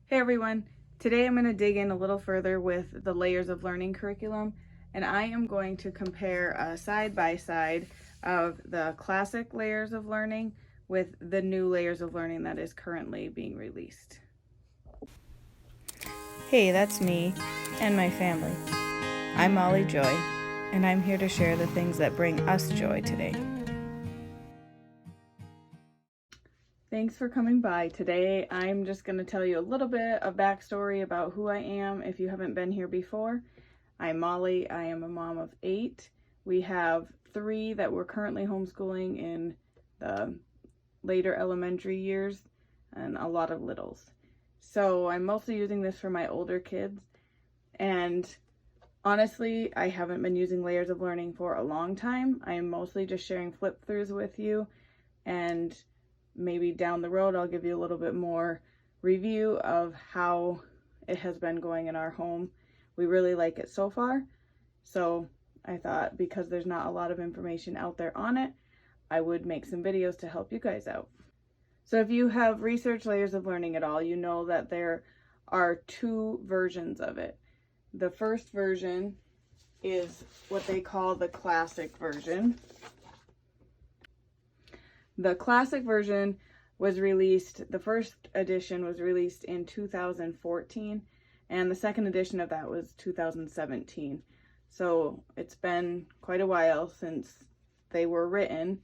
Hey everyone, today I'm going to dig in a little further with the layers of learning curriculum, and I am going to compare a side-by-side of the classic layers of learning with the new layers of learning that is currently being released. Hey, that's me and my family. I'm Molly Joy, and I'm here to share the things that bring us joy today. Thanks for coming by. Today I'm just going to tell you a little bit of backstory about who I am if you haven't been here before. I'm Molly. I am a mom of 8. We have 3 that we're currently homeschooling in the later elementary years and a lot of littles. So I'm mostly using this for my older kids, and honestly I haven't been using layers of learning for a long time. I'm mostly just sharing flip throughs with you, and maybe down the road I'll give you a little bit more review of how it has been going in our home. We really like it so far, so I thought because there's not a lot of information out there on it, I would make some videos to help you guys out. So if you have researched layers of learning at all, you know that there are 2 versions of it. The first version is what they call the classic version. The classic version was released, the first edition was released in 2014, and the second edition of that was 2017. So it's been quite a while since they were written.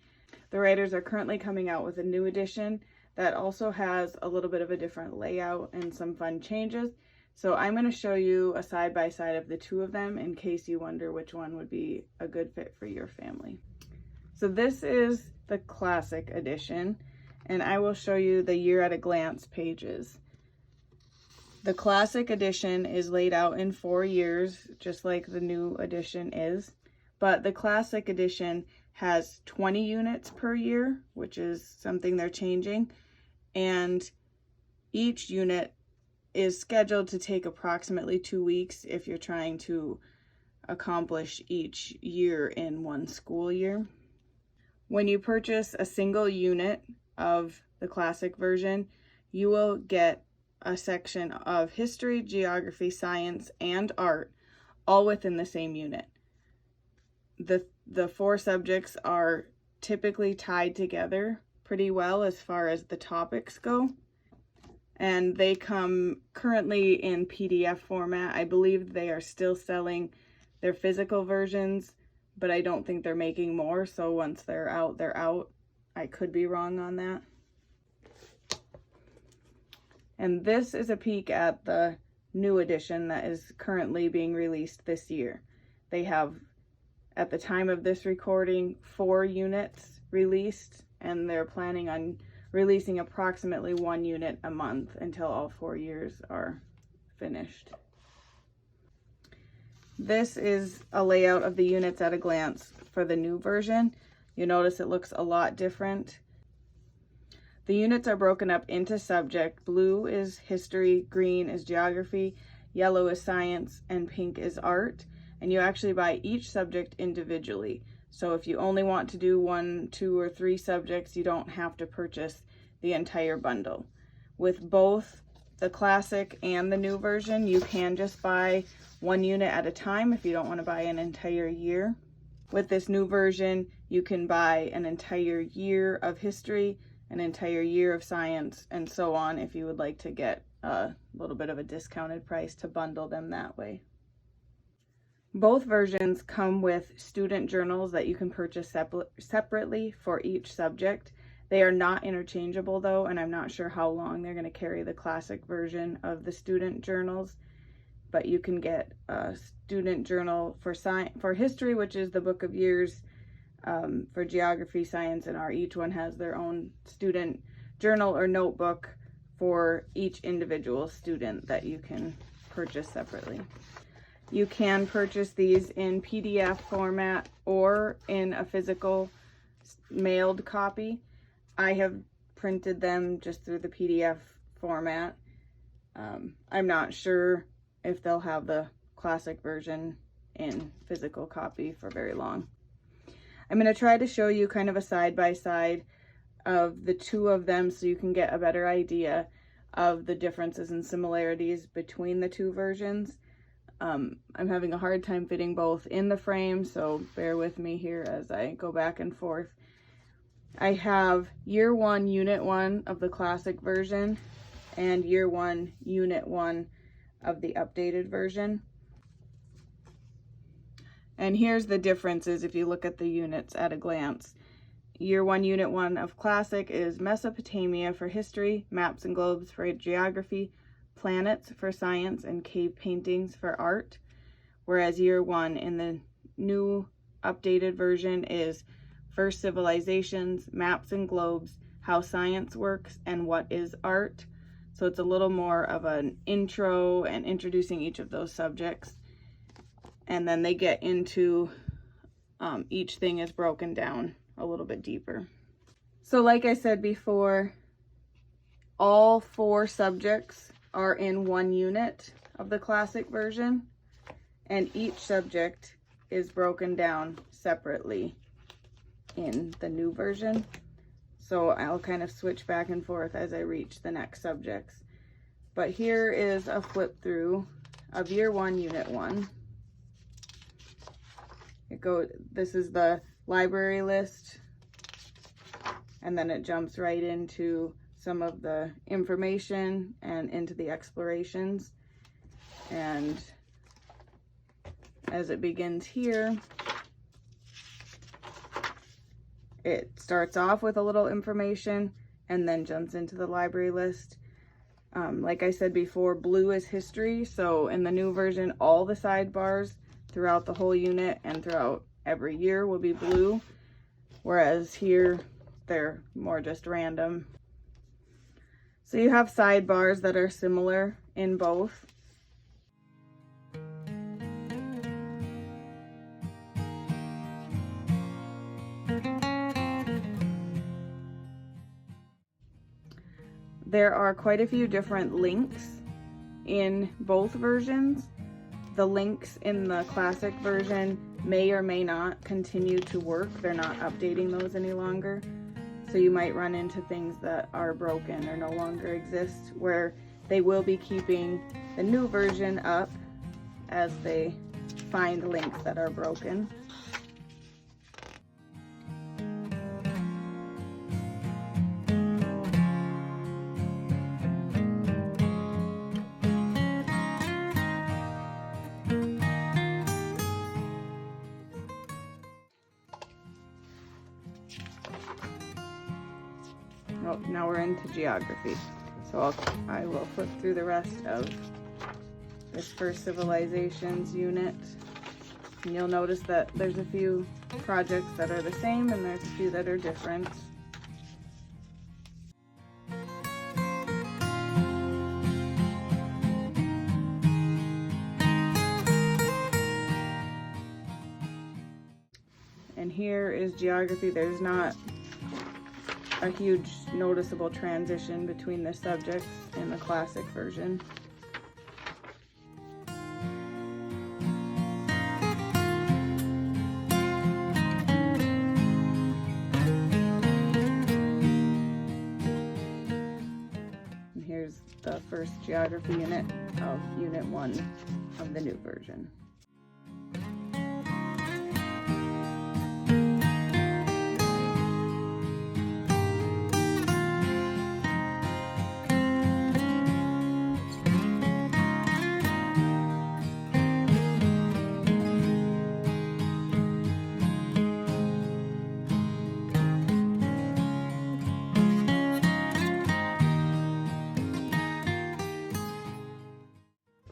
The writers are currently coming out with a new edition that also has a little bit of a different layout and some fun changes. So I'm going to show you a side-by-side of the 2 of them in case you wonder which one would be a good fit for your family. So this is the classic edition, and I will show you the year at a glance pages. The classic edition is laid out in 4 years, just like the new edition is, but the classic edition has 20 units per year, which is something they're changing, and each unit is scheduled to take approximately 2 weeks if you're trying to accomplish each year in one school year. When you purchase a single unit of the classic version, you will get a section of history, geography, science, and art all within the same unit. The 4 subjects are typically tied together pretty well as far as the topics go, and they come currently in PDF format. I believe they are still selling their physical versions, but I don't think they're making more, so once they're out, they're out. I could be wrong on that. And this is a peek at the new edition that is currently being released this year. They have, at the time of this recording, 4 units released, and they're planning on releasing approximately 1 unit a month until all 4 years are finished. This is a layout of the units at a glance for the new version. You notice it looks a lot different. The units are broken up into subject. Blue is history, green is geography, yellow is science, and pink is art. And you actually buy each subject individually. So if you only want to do 1, 2, or 3 subjects, you don't have to purchase the entire bundle. With both the classic and the new version, you can just buy 1 unit at a time if you don't want to buy an entire year. With this new version, you can buy an entire year of history, an entire year of science, and so on if you would like to get a little bit of a discounted price to bundle them that way. Both versions come with student journals that you can purchase separately for each subject. They are not interchangeable though, and I'm not sure how long they're going to carry the classic version of the student journals, but you can get a student journal for history, which is the book of years, for geography, science, and art. Each one has their own student journal or notebook for each individual student that you can purchase separately. You can purchase these in PDF format or in a physical mailed copy. I have printed them just through the PDF format. I'm not sure if they'll have the classic version in physical copy for very long. I'm going to try to show you kind of a side-by-side of the 2 of them so you can get a better idea of the differences and similarities between the two versions. I'm having a hard time fitting both in the frame, so bear with me here as I go back and forth. I have Year 1, Unit 1 of the classic version and Year 1, Unit 1 of the updated version. And here's the differences if you look at the units at a glance. Year 1, Unit 1 of Classic is Mesopotamia for history, maps and globes for geography, planets for science, and cave paintings for art. Whereas Year 1 in the new updated version is first civilizations, maps and globes, how science works, and what is art. So it's a little more of an intro and introducing each of those subjects. And then they get into each thing is broken down a little bit deeper. So like I said before, all 4 subjects are in one unit of the classic version, and each subject is broken down separately in the new version. So I'll kind of switch back and forth as I reach the next subjects. But here is a flip through of Year 1, Unit 1. This is the library list, and then it jumps right into some of the information and into the explorations. And as it begins here, it starts off with a little information and then jumps into the library list. Like I said before, blue is history, so in the new version all the sidebars throughout the whole unit and throughout every year will be blue, whereas here they're more just random. So you have sidebars that are similar in both. There are quite a few different links in both versions. The links in the classic version may or may not continue to work. They're not updating those any longer. So you might run into things that are broken or no longer exist, where they will be keeping the new version up as they find links that are broken. Oh, now we're into geography. So I will flip through the rest of this first civilizations unit. And you'll notice that there's a few projects that are the same and there's a few that are different. And here is geography. There's not a huge noticeable transition between the subjects in the classic version. And here's the first geography unit of Unit 1 of the new version.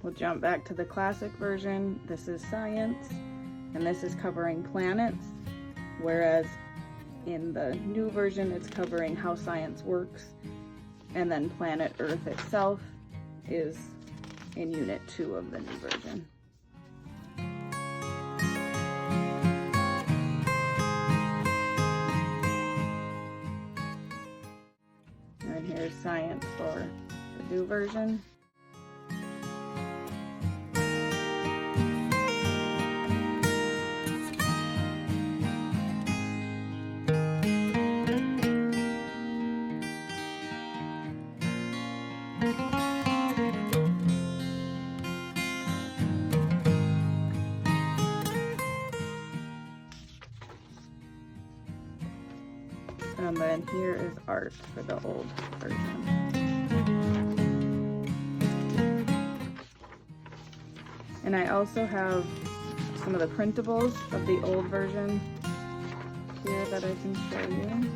We'll jump back to the classic version. This is science, and this is covering planets, whereas in the new version it's covering how science works, and then planet Earth itself is in Unit 2 of the new version. And here's science for the new version. And then here is art for the old version. And I also have some of the printables of the old version here that I can show you.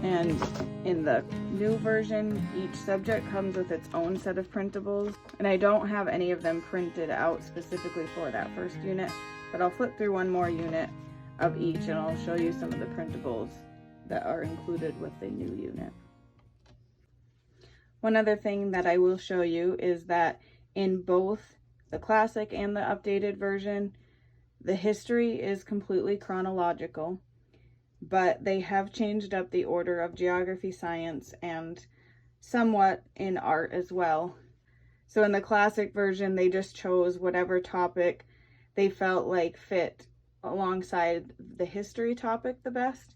And in the new version, each subject comes with its own set of printables. And I don't have any of them printed out specifically for that first unit, but I'll flip through one more unit of each and I'll show you some of the printables that are included with the new unit. One other thing that I will show you is that in both the classic and the updated version, the history is completely chronological, but they have changed up the order of geography, science, and somewhat in art as well. So in the classic version, they just chose whatever topic they felt like fit alongside the history topic the best,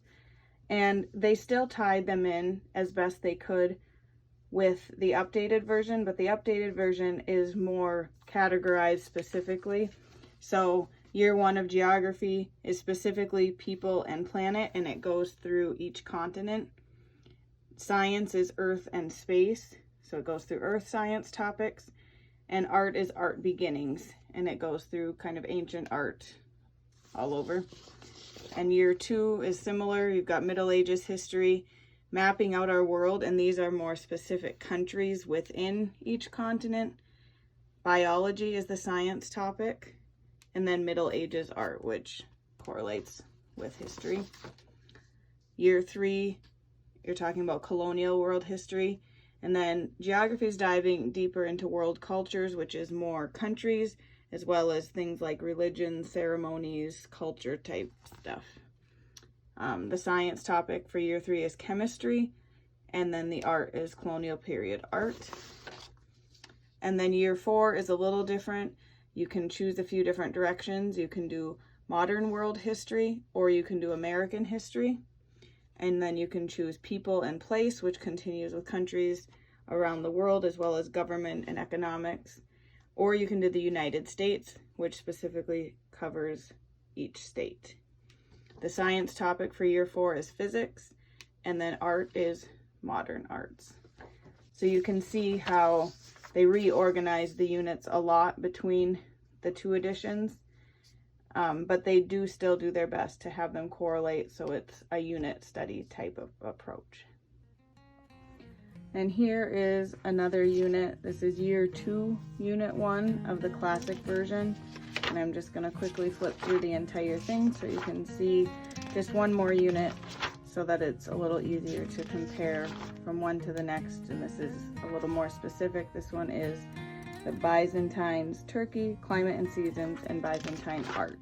and they still tied them in as best they could with the updated version, but the updated version is more categorized specifically. So year 1 of geography is specifically people and planet, and it goes through each continent. Science is earth and space, so it goes through earth science topics. And art is art beginnings, and it goes through kind of ancient art all over. And year 2 is similar. You've got Middle Ages history, mapping out our world, and these are more specific countries within each continent. Biology is the science topic, and then Middle Ages art, which correlates with history. Year 3, you're talking about colonial world history, and then geography is diving deeper into world cultures, which is more countries, as well as things like religion, ceremonies, culture type stuff. The science topic for year 3 is chemistry, and then the art is colonial period art. And then year 4 is a little different. You can choose a few different directions. You can do modern world history, or you can do American history. And then you can choose people and place, which continues with countries around the world, as well as government and economics. Or you can do the United States, which specifically covers each state. The science topic for year 4 is physics, and then art is modern arts. So you can see how they reorganized the units a lot between the 2 editions, but they do still do their best to have them correlate, so it's a unit study type of approach. And here is another unit. This is year 2, unit 1 of the classic version. And I'm just gonna quickly flip through the entire thing so you can see just one more unit so that it's a little easier to compare from one to the next. And this is a little more specific. This one is the Byzantine's Turkey, Climate and Seasons, and Byzantine Art.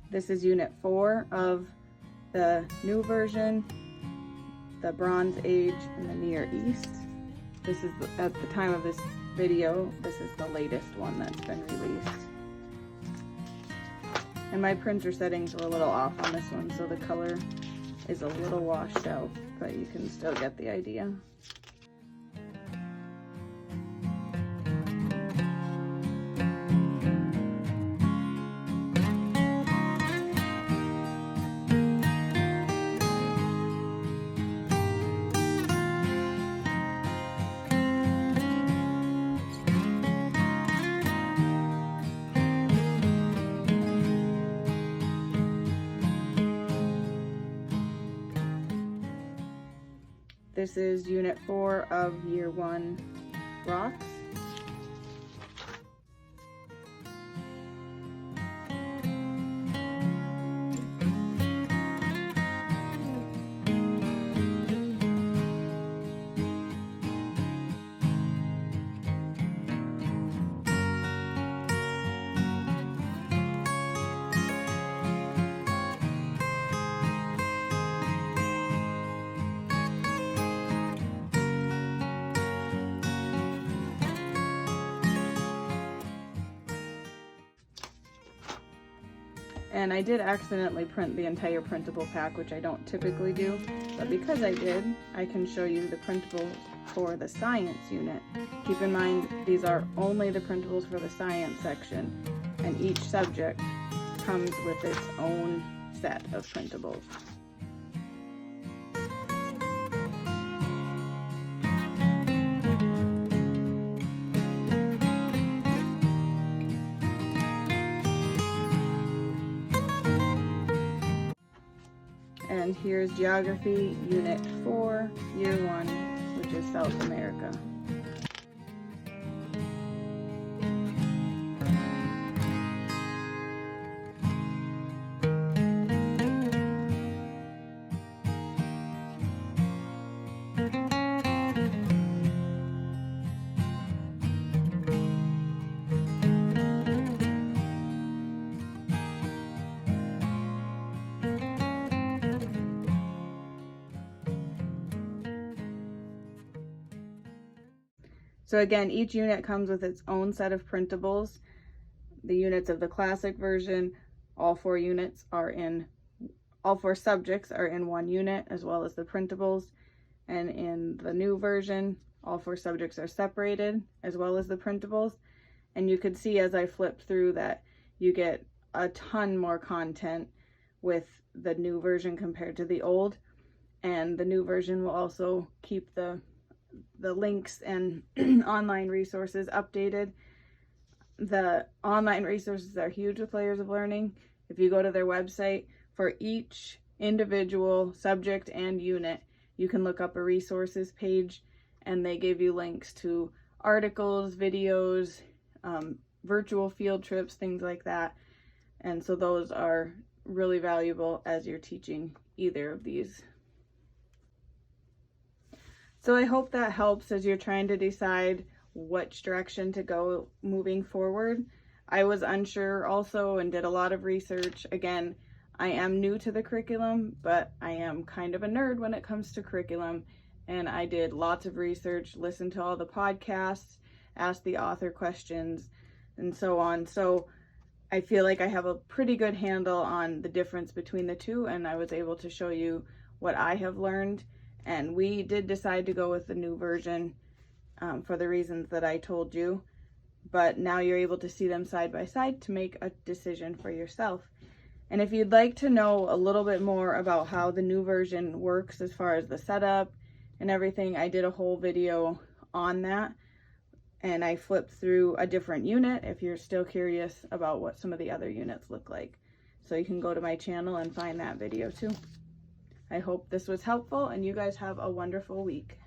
This is unit 4 of the new version, the Bronze Age and the Near East. This is, at the time of this video, this is the latest one that's been released. And my printer settings are a little off on this one, so the color is a little washed out, but you can still get the idea. This is unit 4 of year 1 rocks. And I did accidentally print the entire printable pack, which I don't typically do, but because I did, I can show you the printables for the science unit. Keep in mind, these are only the printables for the science section, and each subject comes with its own set of printables. And here's Geography, Unit 4, Year 1, which is South America. So again, each unit comes with its own set of printables. The units of the classic version, all four subjects are in one unit, as well as the printables. And in the new version, all four subjects are separated, as well as the printables. And you could see as I flip through that you get a ton more content with the new version compared to the old. And the new version will also keep the links and online resources updated. The online resources are huge with Layers of Learning. If you go to their website, for each individual subject and unit, you can look up a resources page, and they give you links to articles, videos, virtual field trips, things like that. And so those are really valuable as you're teaching either of these. So I hope that helps as you're trying to decide which direction to go moving forward. I was unsure also and did a lot of research. Again, I am new to the curriculum, but I am kind of a nerd when it comes to curriculum. And I did lots of research, listened to all the podcasts, asked the author questions, and so on. So I feel like I have a pretty good handle on the difference between the two, and I was able to show you what I have learned. And we did decide to go with the new version for the reasons that I told you. But now you're able to see them side by side to make a decision for yourself. And if you'd like to know a little bit more about how the new version works as far as the setup and everything, I did a whole video on that. And I flipped through a different unit if you're still curious about what some of the other units look like. So you can go to my channel and find that video too. I hope this was helpful, and you guys have a wonderful week.